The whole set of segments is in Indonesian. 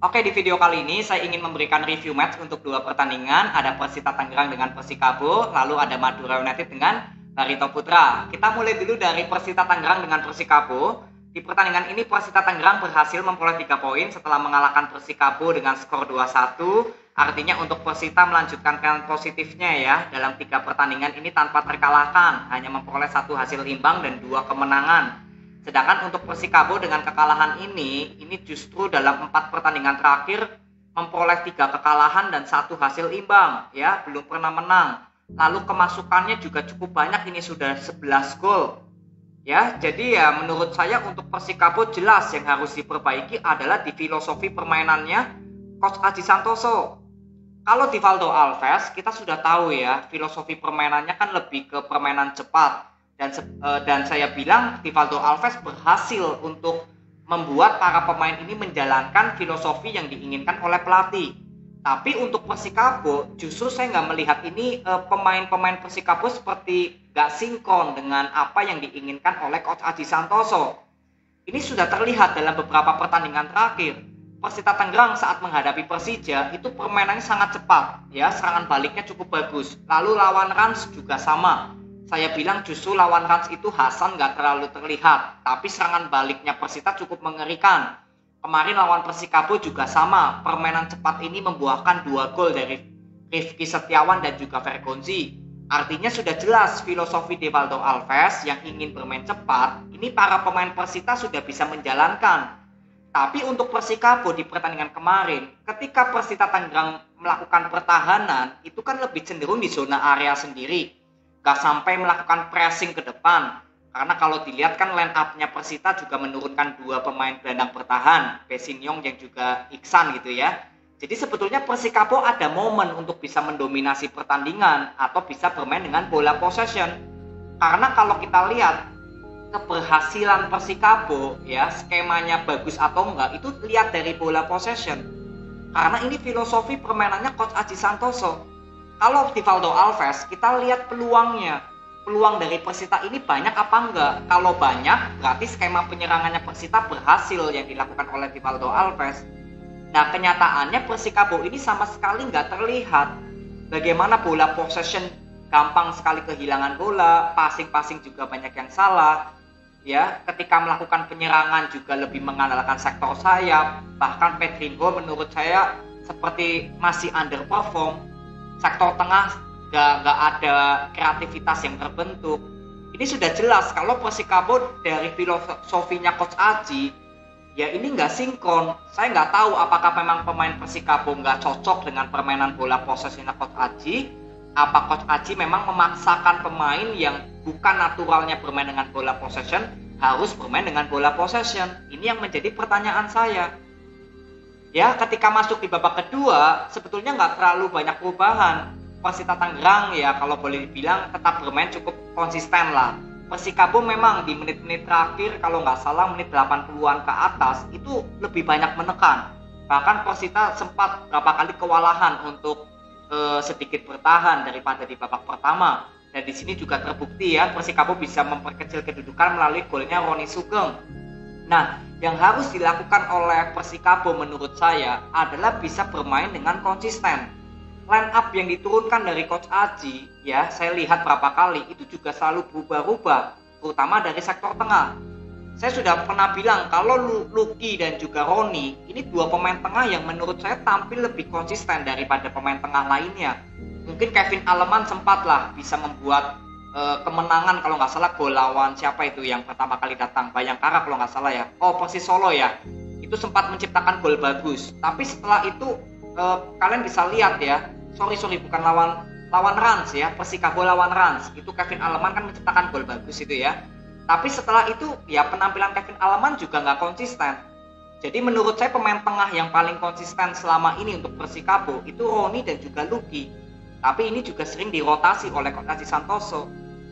Oke, di video kali ini saya ingin memberikan review match untuk dua pertandingan. Ada Persita Tangerang dengan Persikabo, lalu ada Madura United dengan Barito Putra. Kita mulai dulu dari Persita Tangerang dengan Persikabo. Di pertandingan ini Persita Tangerang berhasil memperoleh 3 poin setelah mengalahkan Persikabo dengan skor 2-1. Artinya untuk Persita melanjutkan tren positifnya ya dalam 3 pertandingan ini tanpa terkalahkan, hanya memperoleh 1 hasil imbang dan 2 kemenangan. Sedangkan untuk Persikabo dengan kekalahan ini justru dalam 4 pertandingan terakhir memperoleh 3 kekalahan dan 1 hasil imbang, ya, belum pernah menang. Lalu kemasukannya juga cukup banyak, ini sudah 11 gol. Ya, jadi ya menurut saya untuk Persikabo jelas yang harus diperbaiki adalah di filosofi permainannya Coach Aji Santoso. Kalau di Valdo Alves kita sudah tahu ya, filosofi permainannya kan lebih ke permainan cepat. Dan saya bilang Rivaldo Alves berhasil untuk membuat para pemain ini menjalankan filosofi yang diinginkan oleh pelatih. Tapi untuk Persikabo justru saya nggak melihat ini pemain-pemain Persikabo seperti nggak sinkron dengan apa yang diinginkan oleh Coach Aji Santoso. Ini sudah terlihat dalam beberapa pertandingan terakhir. Persita Tangerang saat menghadapi Persija itu permainannya sangat cepat, ya, serangan baliknya cukup bagus. Lalu lawan Rans juga sama. Saya bilang justru lawan Rans itu Hasan nggak terlalu terlihat, tapi serangan baliknya Persita cukup mengerikan. Kemarin lawan Persikabo juga sama, permainan cepat ini membuahkan 2 gol dari Rifki Setiawan dan juga Vergonzi. Artinya sudah jelas filosofi Rivaldo Alves yang ingin bermain cepat, ini para pemain Persita sudah bisa menjalankan. Tapi untuk Persikabo di pertandingan kemarin, ketika Persita Tangerang melakukan pertahanan, itu kan lebih cenderung di zona area sendiri. Gak sampai melakukan pressing ke depan, karena kalau dilihat kan line up-nya Persita juga menurunkan 2 pemain gelandang bertahan, Pesinyong dan juga Iksan gitu ya. Jadi sebetulnya Persikabo ada momen untuk bisa mendominasi pertandingan atau bisa bermain dengan bola possession. Karena kalau kita lihat keberhasilan Persikabo ya, skemanya bagus atau enggak itu lihat dari bola possession. Karena ini filosofi permainannya Coach Aji Santoso. Kalau Rivaldo Alves, kita lihat peluangnya. Peluang dari Persita ini banyak apa enggak? Kalau banyak, berarti skema penyerangannya Persita berhasil yang dilakukan oleh Rivaldo Alves. Nah, kenyataannya Persikabo ini sama sekali nggak terlihat. Bagaimana bola possession gampang sekali kehilangan bola, passing-passing juga banyak yang salah. Ya, ketika melakukan penyerangan juga lebih mengandalkan sektor sayap. Bahkan Pedrinho menurut saya seperti masih underperform. Sektor tengah gak ada kreativitas yang terbentuk. Ini sudah jelas kalau Persikabo dari filosofinya Coach Aji, ya ini gak sinkron. Saya gak tahu apakah memang pemain Persikabo gak cocok dengan permainan bola posesinya Coach Aji. Apa Coach Aji memang memaksakan pemain yang bukan naturalnya bermain dengan bola possession harus bermain dengan bola possession. Ini yang menjadi pertanyaan saya. Ya, ketika masuk di babak kedua, sebetulnya nggak terlalu banyak perubahan. Persita Tangerang ya kalau boleh dibilang tetap bermain cukup konsisten lah. Persikabo memang di menit-menit terakhir, kalau nggak salah menit 80-an ke atas, itu lebih banyak menekan. Bahkan Persita sempat berapa kali kewalahan untuk sedikit bertahan daripada di babak pertama. Dan di sini juga terbukti ya, Persikabo bisa memperkecil kedudukan melalui golnya Roni Sugeng. Nah, yang harus dilakukan oleh Persikabo menurut saya adalah bisa bermain dengan konsisten. Line up yang diturunkan dari Coach Aji, ya saya lihat berapa kali itu juga selalu berubah-ubah, terutama dari sektor tengah. Saya sudah pernah bilang kalau Lucky dan juga Roni, ini 2 pemain tengah yang menurut saya tampil lebih konsisten daripada pemain tengah lainnya. Mungkin Kevin Aleman sempatlah bisa membuat kemenangan kalau nggak salah gol lawan siapa itu yang pertama kali datang, Bayangkara kalau nggak salah ya, Persis Solo ya, itu sempat menciptakan gol bagus. Tapi setelah itu kalian bisa lihat ya, bukan lawan Rans ya, Persikabo lawan Rans itu Kevin Aleman kan menciptakan gol bagus itu ya. Tapi setelah itu ya penampilan Kevin Aleman juga nggak konsisten. Jadi menurut saya pemain tengah yang paling konsisten selama ini untuk Persikabo itu Roni dan juga Lucky. Tapi ini juga sering dirotasi oleh Coach Aji Santoso.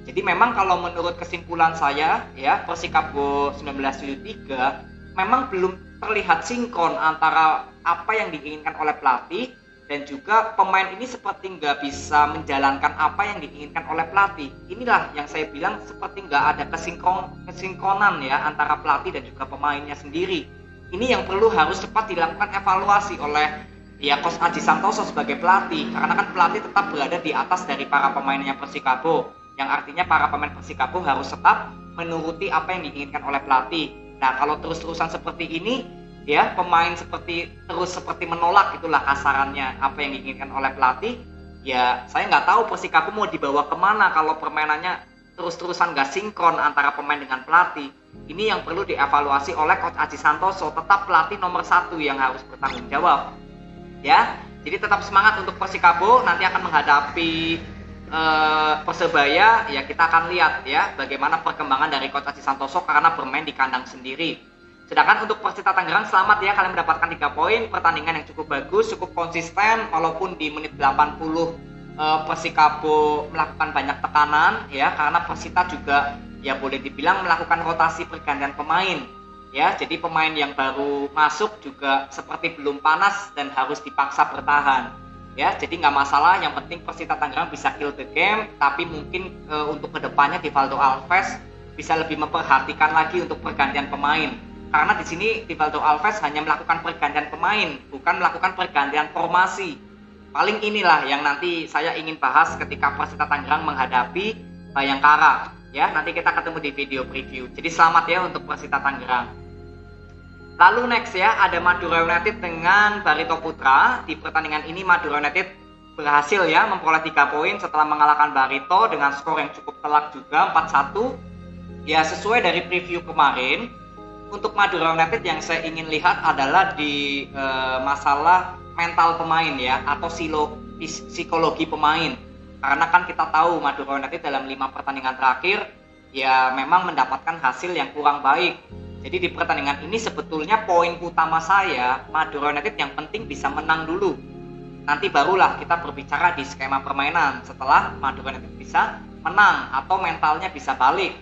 Jadi memang kalau menurut kesimpulan saya ya, Persikabo 1973 memang belum terlihat sinkron antara apa yang diinginkan oleh pelatih dan juga pemain ini seperti nggak bisa menjalankan apa yang diinginkan oleh pelatih. Inilah yang saya bilang seperti nggak ada kesinkronan ya antara pelatih dan juga pemainnya sendiri. Ini yang perlu harus cepat dilakukan evaluasi oleh ya Coach Aji Santoso sebagai pelatih, karena kan pelatih tetap berada di atas dari para pemainnya Persikabo, yang artinya para pemain Persikabo harus tetap menuruti apa yang diinginkan oleh pelatih. Nah, kalau terus-terusan seperti ini, ya pemain seperti menolak, itulah kasarannya apa yang diinginkan oleh pelatih. Ya saya nggak tahu Persikabo mau dibawa kemana kalau permainannya terus-terusan nggak sinkron antara pemain dengan pelatih. Ini yang perlu dievaluasi oleh Coach Aji Santoso, tetap pelatih nomor 1 yang harus bertanggung jawab. Ya, jadi tetap semangat untuk Persikabo, nanti akan menghadapi Persebaya. Ya kita akan lihat ya bagaimana perkembangan dari Coach Aji Santoso karena bermain di kandang sendiri. Sedangkan untuk Persita Tangerang, selamat ya, kalian mendapatkan 3 poin, pertandingan yang cukup bagus, cukup konsisten, walaupun di menit 80 Persikabo melakukan banyak tekanan ya, karena Persita juga ya boleh dibilang melakukan rotasi pergantian pemain ya, jadi pemain yang baru masuk juga seperti belum panas dan harus dipaksa bertahan ya, jadi nggak masalah, yang penting Persita Tangerang bisa kill the game, tapi mungkin untuk kedepannya Divaldo Alves bisa lebih memperhatikan lagi untuk pergantian pemain. Karena di sini Divaldo Alves hanya melakukan pergantian pemain, bukan melakukan pergantian formasi. Paling inilah yang nanti saya ingin bahas ketika Persita Tangerang menghadapi Bayangkara. Ya, nanti kita ketemu di video preview. Jadi selamat ya untuk Persita Tangerang. Lalu next ya, ada Madura United dengan Barito Putra. Di pertandingan ini Madura United berhasil ya memperoleh 3 poin setelah mengalahkan Barito dengan skor yang cukup telak juga, 4-1. Ya, sesuai dari preview kemarin. Untuk Madura United yang saya ingin lihat adalah di masalah mental pemain ya, atau psikologi pemain. Karena kan kita tahu Madura United dalam 5 pertandingan terakhir ya memang mendapatkan hasil yang kurang baik. Jadi di pertandingan ini sebetulnya poin utama saya, Madura United yang penting bisa menang dulu. Nanti barulah kita berbicara di skema permainan setelah Madura United bisa menang atau mentalnya bisa balik.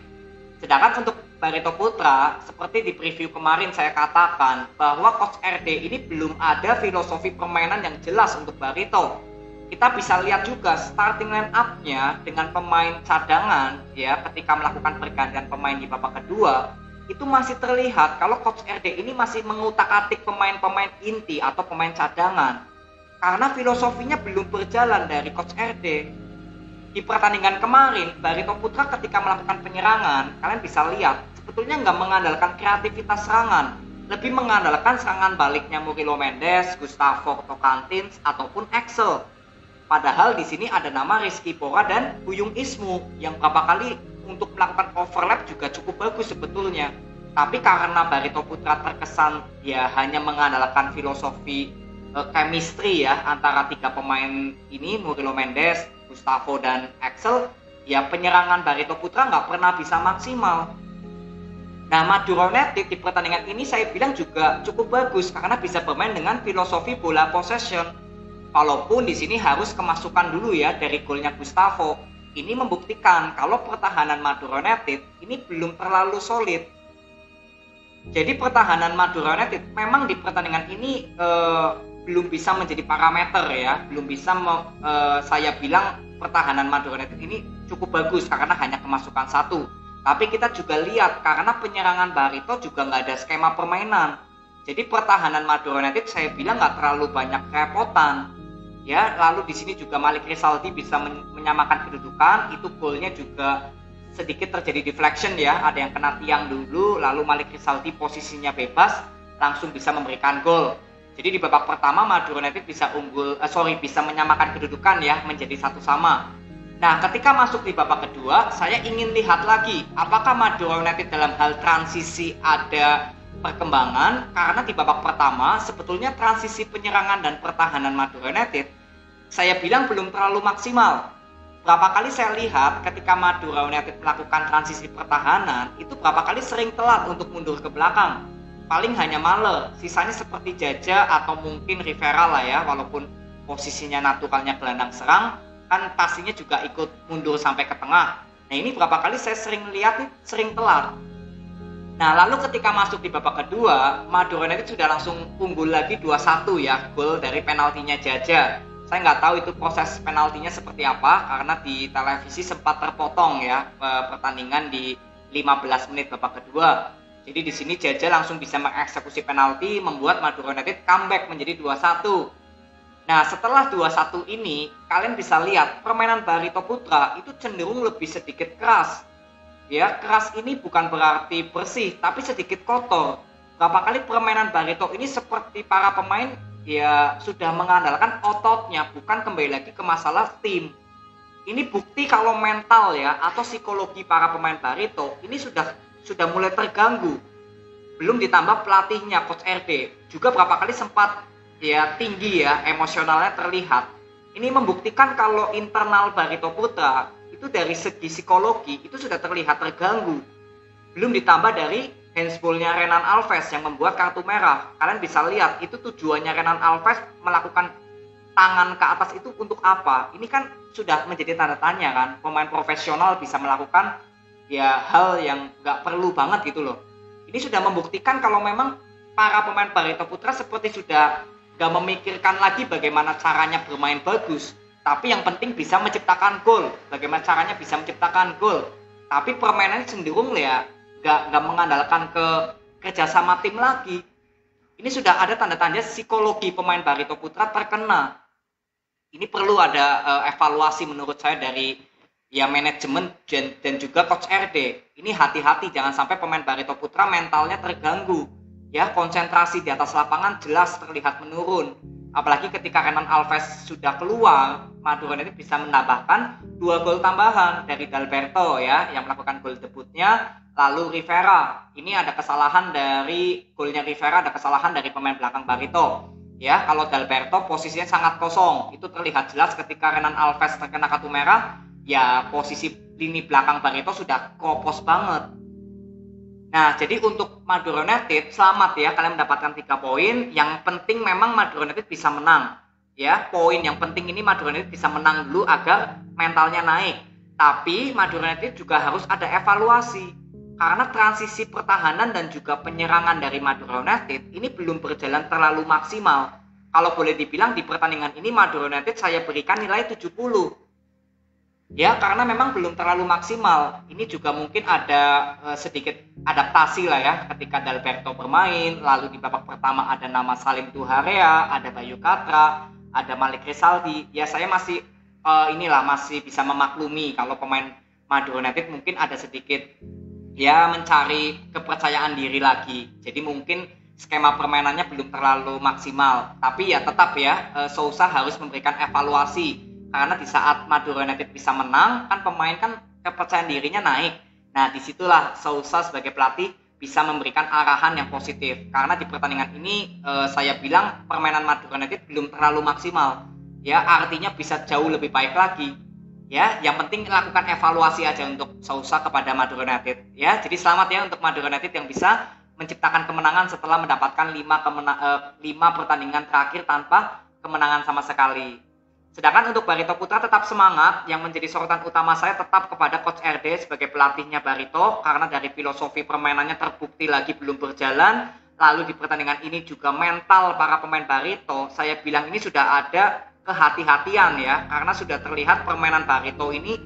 Sedangkan untuk Barito Putra, seperti di preview kemarin saya katakan bahwa Coach RD ini belum ada filosofi permainan yang jelas untuk Barito. Kita bisa lihat juga starting line up-nya dengan pemain cadangan ya, ketika melakukan pergantian pemain di babak kedua, itu masih terlihat kalau Coach RD ini masih mengutak-atik pemain-pemain inti atau pemain cadangan. Karena filosofinya belum berjalan dari Coach RD. Di pertandingan kemarin, Barito Putra ketika melakukan penyerangan, kalian bisa lihat sebetulnya nggak mengandalkan kreativitas serangan, lebih mengandalkan serangan baliknya Murilo Mendes, Gustavo Tocantins ataupun Axel. Padahal di sini ada nama Rizky Pora dan Buyung Ismu yang berapa kali untuk melakukan overlap juga cukup bagus sebetulnya. Tapi karena Barito Putra terkesan ya hanya mengandalkan filosofi chemistry ya antara 3 pemain ini, Murilo Mendes, Gustavo dan Axel, ya penyerangan Barito Putra nggak pernah bisa maksimal. Nah, Madura United di pertandingan ini saya bilang juga cukup bagus karena bisa bermain dengan filosofi bola possession. Walaupun di sini harus kemasukan dulu ya dari golnya Gustavo. Ini membuktikan kalau pertahanan Madura United ini belum terlalu solid. Jadi pertahanan Madura United memang di pertandingan ini belum bisa menjadi parameter ya, belum bisa saya bilang pertahanan Madura United ini cukup bagus karena hanya kemasukan 1. Tapi kita juga lihat karena penyerangan Barito juga nggak ada skema permainan. Jadi pertahanan Madura United saya bilang nggak terlalu banyak kerepotan. Ya, lalu di sini juga Malik Rizaldi bisa menyamakan kedudukan, itu golnya juga sedikit terjadi deflection ya, ada yang kena tiang dulu, lalu Malik Rizaldi posisinya bebas, langsung bisa memberikan gol. Jadi di babak pertama Madura United bisa bisa menyamakan kedudukan ya, menjadi 1-1. Nah, ketika masuk di babak kedua, saya ingin lihat lagi apakah Madura United dalam hal transisi ada perkembangan, karena di babak pertama sebetulnya transisi penyerangan dan pertahanan Madura United saya bilang belum terlalu maksimal. Berapa kali saya lihat ketika Madura United melakukan transisi pertahanan itu berapa kali sering telat untuk mundur ke belakang. Paling hanya Maler, sisanya seperti Jaja atau mungkin Rivera lah ya, walaupun posisinya naturalnya gelandang serang, kan pastinya juga ikut mundur sampai ke tengah. Nah, ini berapa kali saya sering lihat sering telat. Nah, lalu ketika masuk di babak kedua, Madura United sudah langsung unggul lagi 2-1 ya, gol dari penaltinya Jaja. Saya nggak tahu itu proses penaltinya seperti apa, karena di televisi sempat terpotong ya pertandingan di 15 menit babak kedua. Jadi di sini Jaja langsung bisa mengeksekusi penalti, membuat Madura United comeback menjadi 2-1. Nah, setelah 2-1 ini, kalian bisa lihat permainan Barito Putra itu cenderung lebih sedikit keras. Ya, keras ini bukan berarti bersih, tapi sedikit kotor. Berapa kali permainan Barito ini seperti para pemain ya sudah mengandalkan ototnya, bukan kembali lagi ke masalah tim. Ini bukti kalau mental ya atau psikologi para pemain Barito ini sudah mulai terganggu. Belum ditambah pelatihnya Coach RD juga berapa kali sempat ya tinggi ya emosionalnya terlihat. Ini membuktikan kalau internal Barito Putra itu dari segi psikologi itu sudah terlihat terganggu. Belum ditambah dari handsball-nya Renan Alves yang membuat kartu merah. Kalian bisa lihat itu tujuannya Renan Alves melakukan tangan ke atas itu untuk apa? Ini kan sudah menjadi tanda tanya kan. Pemain profesional bisa melakukan ya hal yang nggak perlu banget gitu loh. Ini sudah membuktikan kalau memang para pemain Barito Putra seperti sudah gak memikirkan lagi bagaimana caranya bermain bagus, tapi yang penting bisa menciptakan gol. Bagaimana caranya bisa menciptakan gol, tapi permainannya cenderung ya gak mengandalkan ke kerjasama tim lagi. Ini sudah ada tanda-tanda psikologi pemain Barito Putra terkena. Ini perlu ada evaluasi menurut saya dari ya manajemen dan juga Coach RD. Ini hati-hati jangan sampai pemain Barito Putra mentalnya terganggu. Ya, konsentrasi di atas lapangan jelas terlihat menurun. Apalagi ketika Renan Alves sudah keluar, Madura United bisa menambahkan 2 gol tambahan dari Dalberto ya, yang melakukan gol debutnya. Lalu Rivera, ini ada kesalahan dari golnya Rivera, ada kesalahan dari pemain belakang Barito. Ya, kalau Dalberto posisinya sangat kosong, itu terlihat jelas ketika Renan Alves terkena kartu merah. Ya, posisi lini belakang Barito sudah kropos banget. Nah, jadi untuk Madura United, selamat ya, kalian mendapatkan 3 poin. Yang penting memang Madura United bisa menang. Ya, poin yang penting ini Madura United bisa menang dulu agar mentalnya naik. Tapi Madura United juga harus ada evaluasi. Karena transisi pertahanan dan juga penyerangan dari Madura United ini belum berjalan terlalu maksimal. Kalau boleh dibilang di pertandingan ini Madura United saya berikan nilai 70. Ya, karena memang belum terlalu maksimal. Ini juga mungkin ada sedikit adaptasi lah ya ketika Dalberto bermain. Lalu di babak pertama ada nama Salim Duharea, ada Bayu Katra, ada Malik Rizaldi. Ya, saya masih masih bisa memaklumi kalau pemain Madura United mungkin ada sedikit ya mencari kepercayaan diri lagi. Jadi mungkin skema permainannya belum terlalu maksimal. Tapi ya tetap ya Sousa harus memberikan evaluasi. Karena di saat Madura United bisa menang, kan pemain kan kepercayaan dirinya naik. Nah, disitulah Sousa sebagai pelatih bisa memberikan arahan yang positif. Karena di pertandingan ini saya bilang permainan Madura United belum terlalu maksimal. Ya, artinya bisa jauh lebih baik lagi. Ya, yang penting lakukan evaluasi aja untuk Sousa kepada Madura United. Ya, jadi selamat ya untuk Madura United yang bisa menciptakan kemenangan setelah mendapatkan 5 pertandingan terakhir tanpa kemenangan sama sekali. Sedangkan untuk Barito Putra tetap semangat, yang menjadi sorotan utama saya tetap kepada Coach RD sebagai pelatihnya Barito, karena dari filosofi permainannya terbukti lagi belum berjalan. Lalu di pertandingan ini juga mental para pemain Barito, saya bilang ini sudah ada kehati-hatian ya, karena sudah terlihat permainan Barito ini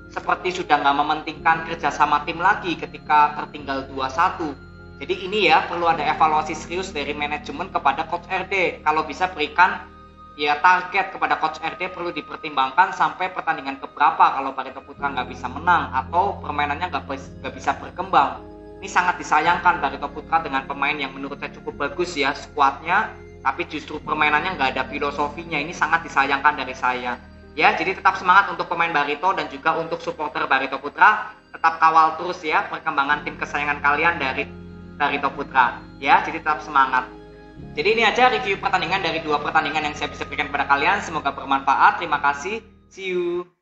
seperti sudah nggak mementingkan kerjasama tim lagi ketika tertinggal 2-1. Jadi ini ya perlu ada evaluasi serius dari manajemen kepada Coach RD. Kalau bisa berikan ya target kepada Coach RD perlu dipertimbangkan sampai pertandingan keberapa kalau Barito Putra nggak bisa menang atau permainannya nggak bisa berkembang. Ini sangat disayangkan Barito Putra dengan pemain yang menurut saya cukup bagus ya skuadnya, tapi justru permainannya nggak ada filosofinya. Ini sangat disayangkan dari saya. Ya, jadi tetap semangat untuk pemain Barito dan juga untuk supporter Barito Putra. Tetap kawal terus ya perkembangan tim kesayangan kalian dari Barito Putra. Ya, jadi tetap semangat. Jadi ini aja review pertandingan dari 2 pertandingan yang saya bisa berikan kepada kalian. Semoga bermanfaat. Terima kasih. See you.